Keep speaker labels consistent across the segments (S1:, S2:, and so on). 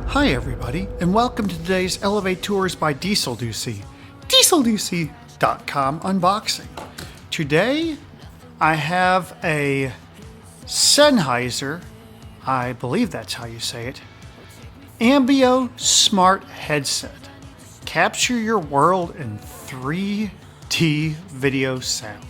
S1: Hi everybody, and welcome to today's elevaTOURS by Dieselducy, Dieselducy.com unboxing. Today, I have a Sennheiser, I believe that's how you say it, Ambeo smart headset. Capture your world in 3D video sound.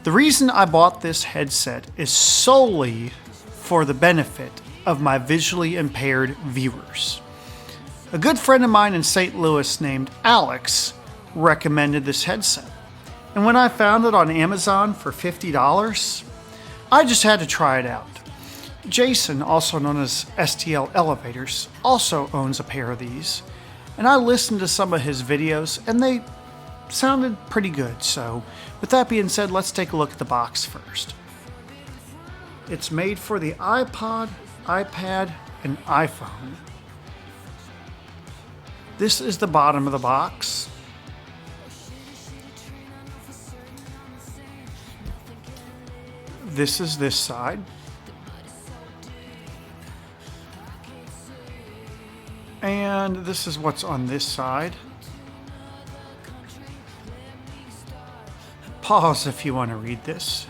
S1: The reason I bought this headset is solely for the benefit of my visually impaired viewers. A good friend of mine in St. Louis named Alex recommended this headset. And when I found it on Amazon for $50, I just had to try it out. Jason, also known as STL Elevators, also owns a pair of these. And I listened to some of his videos and they sounded pretty good. So with that being said, let's take a look at the box first. It's made for the iPod, iPad, and iPhone. This is the bottom of the box. This is this side. And this is what's on this side. Pause if you want to read this.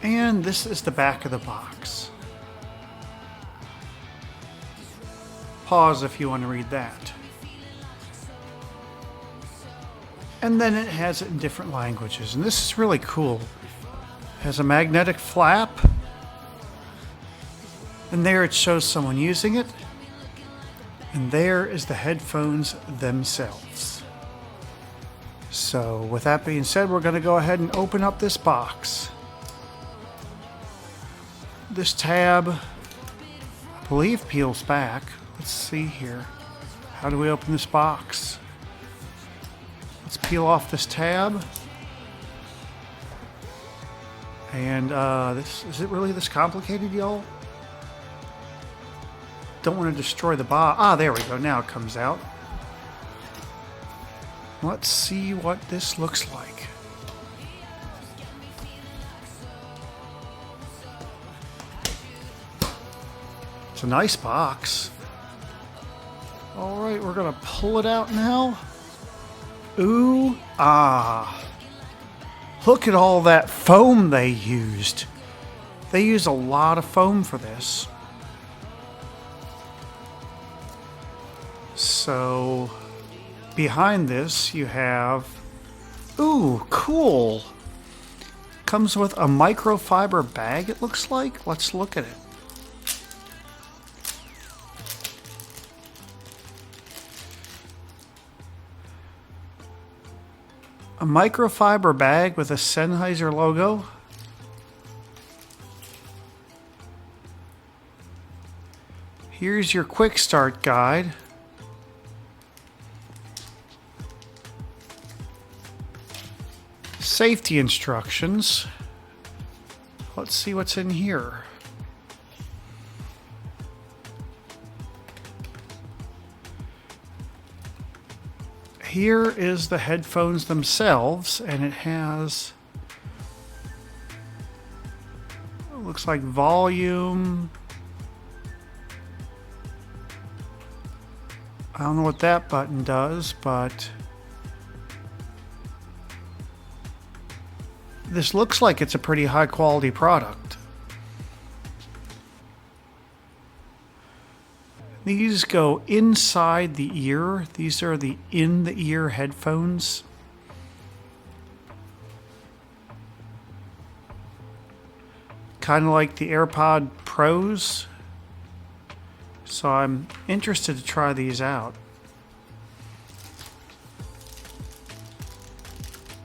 S1: And this is the back of the box. Pause if you want to read that. And then it has it in different languages. And this is really cool. It has a magnetic flap. And there it shows someone using it. And there is the headphones themselves. So with that being said, we're going to go ahead and open up this box. This tab, I believe, peels back. Let's see here. How do we open this box? Let's peel off this tab. And this is it really this complicated, y'all? Don't want to destroy the box. Ah, there we go. Now it comes out. Let's see what this looks like. It's a nice box. All right, we're gonna pull it out now. Ooh, ah. Look at all that foam they used. They used a lot of foam for this. So, behind this you have, ooh, cool. Comes with a microfiber bag, it looks like. Let's look at it. A microfiber bag with a Sennheiser logo. Here's your quick start guide. Safety instructions. Let's see what's in here. Here is the headphones themselves, and it has, it looks like volume. I don't know what that button does, but this looks like it's a pretty high quality product. These go inside the ear. These are the in-the-ear headphones. Kind of like the AirPod Pros. So I'm interested to try these out.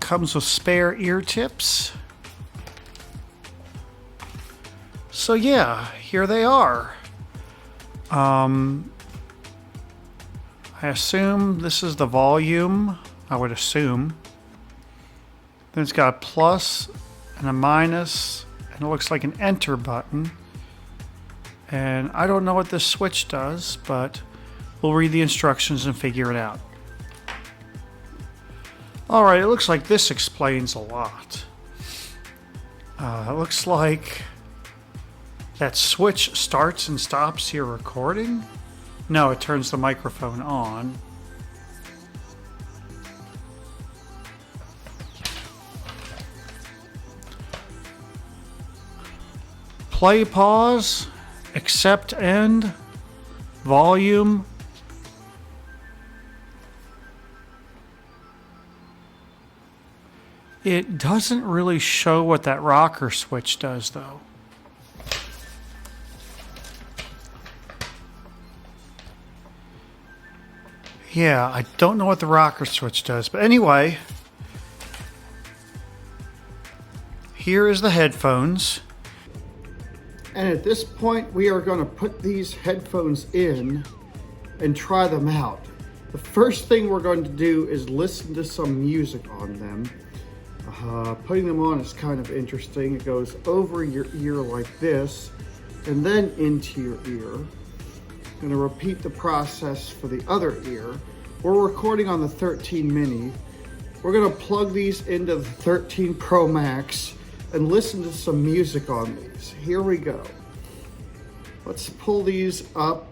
S1: Comes with spare ear tips. So yeah, here they are. I assume this is the volume, I would assume. Then it's got a plus and a minus, and it looks like an enter button. And I don't know what this switch does, but we'll read the instructions and figure it out. Alright, it looks like this explains a lot. It looks like That switch starts and stops your recording? No, it turns the microphone on. Play, pause, accept, end, volume. It doesn't really show what that rocker switch does, though. Yeah, I don't know what the rocker switch does, but anyway, here is the headphones. And at this point, we are going to put these headphones in and try them out. The first thing we're going to do is listen to some music on them. Putting them on is kind of interesting. It goes over your ear like this and then into your ear. I'm going to repeat the process for the other ear. We're recording on the 13 mini. We're going to plug these into the 13 Pro Max and listen to some music on these. Here we go. Let's pull these up.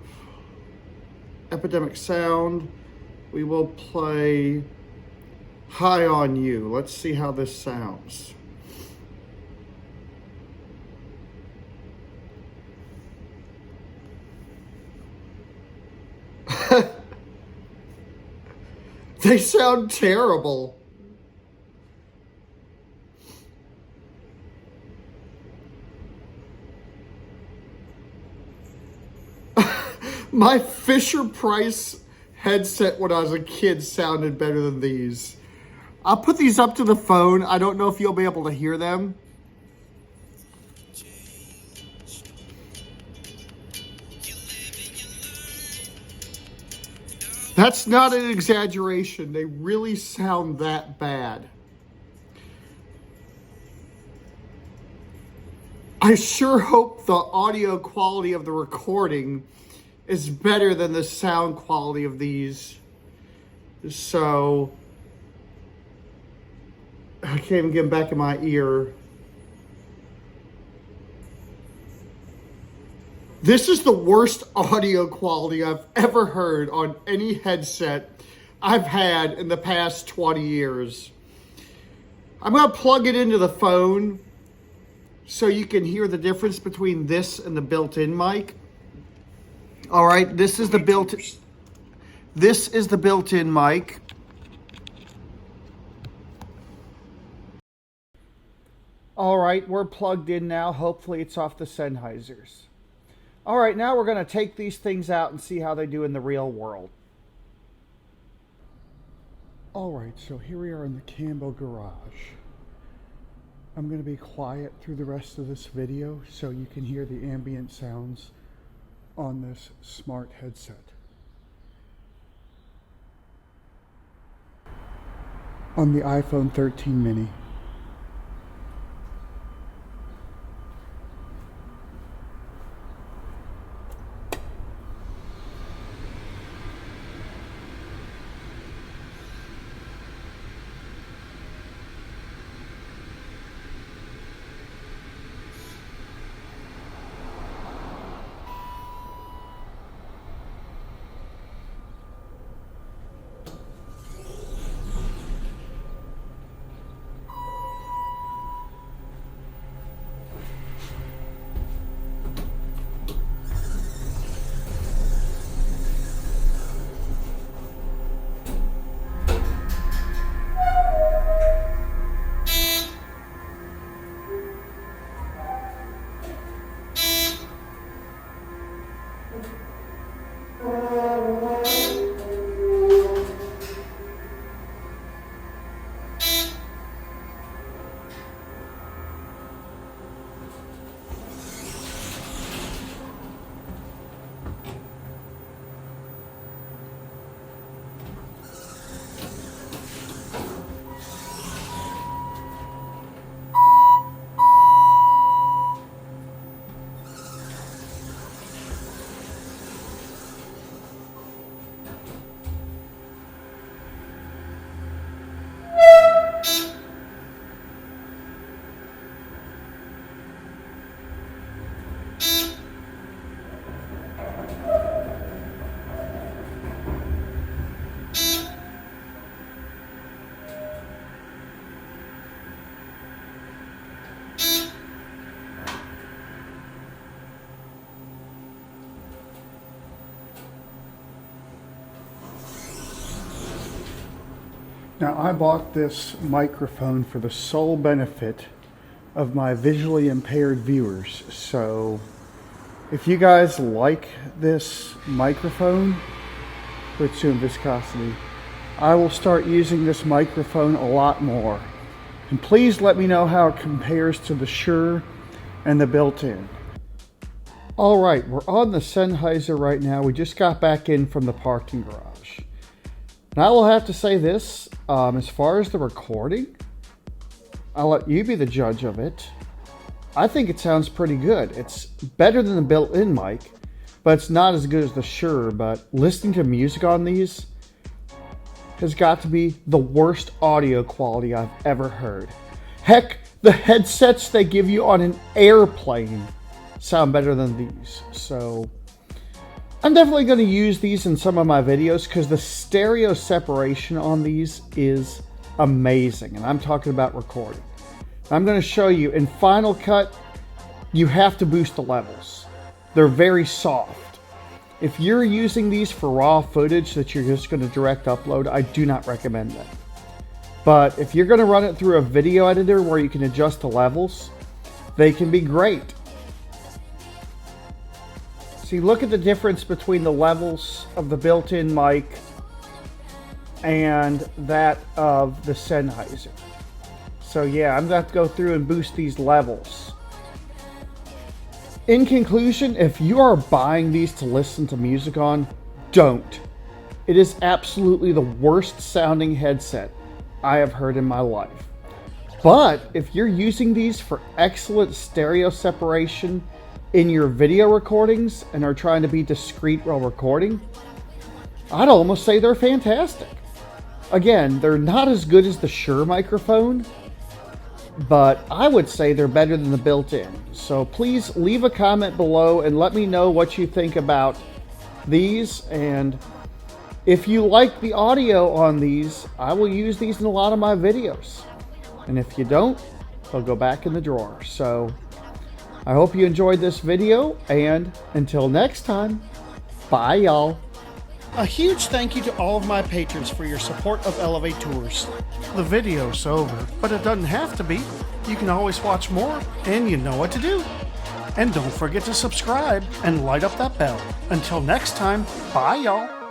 S1: Epidemic Sound. We will play High on You. Let's see how this sounds. They sound terrible. My Fisher-Price headset when I was a kid sounded better than these. I'll put these up to the phone. I don't know if you'll be able to hear them. That's not an exaggeration. They really sound that bad. I sure hope the audio quality of the recording is better than the sound quality of these. So I can't even get them back in my ear. This is the worst audio quality I've ever heard on any headset I've had in the past 20 years. I'm going to plug it into the phone so you can hear the difference between this and the built-in mic. All right, this is the built-in mic. All right, we're plugged in now. Hopefully it's off the Sennheisers. All right, now we're going to take these things out and see how they do in the real world. All right, so here we are in the Campbell garage. I'm going to be quiet through the rest of this video so you can hear the ambient sounds on this smart headset. On the iPhone 13 mini. Now, I bought this microphone for the sole benefit of my visually impaired viewers. So if you guys like this microphone with tune viscosity, I will start using this microphone a lot more. And please let me know how it compares to the Shure and the built-in. All right, we're on the Sennheiser right now. We just got back in from the parking garage. And I will have to say this, as far as the recording, I'll let you be the judge of it. I think it sounds pretty good. It's better than the built-in mic, but it's not as good as the Shure. But listening to music on these has got to be the worst audio quality I've ever heard. Heck, the headsets they give you on an airplane sound better than these. So I'm definitely going to use these in some of my videos because the stereo separation on these is amazing. And I'm talking about recording. I'm going to show you in Final Cut, you have to boost the levels. They're very soft. If you're using these for raw footage that you're just going to direct upload, I do not recommend that. But if you're going to run it through a video editor where you can adjust the levels, they can be great. See, look at the difference between the levels of the built-in mic and that of the Sennheiser. So yeah, I'm going to have to go through and boost these levels. In conclusion, if you are buying these to listen to music on, don't. It is absolutely the worst sounding headset I have heard in my life. But if you're using these for excellent stereo separation in your video recordings and are trying to be discreet while recording, I'd almost say they're fantastic. Again, they're not as good as the Shure microphone, but I would say they're better than the built-in. So please leave a comment below and let me know what you think about these. And if you like the audio on these, I will use these in a lot of my videos. And if you don't, they'll go back in the drawer. So I hope you enjoyed this video, and until next time, bye y'all. A huge thank you to all of my patrons for your support of elevaTOURS. The video's over, but it doesn't have to be. You can always watch more, and you know what to do. And don't forget to subscribe and light up that bell. Until next time, bye y'all.